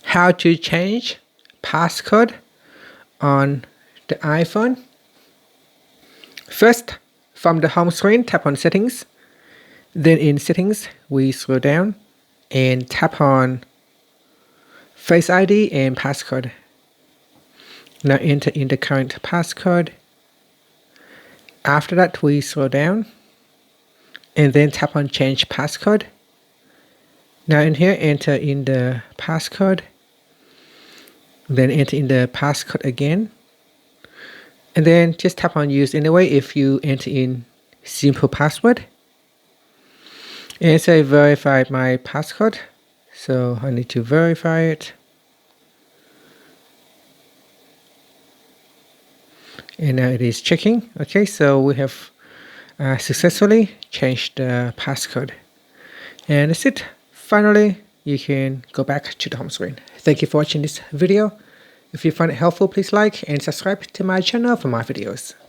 how to change passcode on the iPhone. First, from the home screen, tap on Settings. Then in Settings, we scroll down and tap on Face ID and Passcode. Now enter in the current passcode. After that, we scroll down and then tap on Change Passcode. Now in here, enter in the passcode. Then enter in the passcode again. And then just tap on Use Anyway if you enter in simple password. And say verify my passcode. So I need to verify it. And now it is checking. Okay, so we have successfully changed the passcode. And that's it. Finally, you can go back to the home screen. Thank you for watching this video. If you find it helpful, please like and subscribe to my channel for more videos.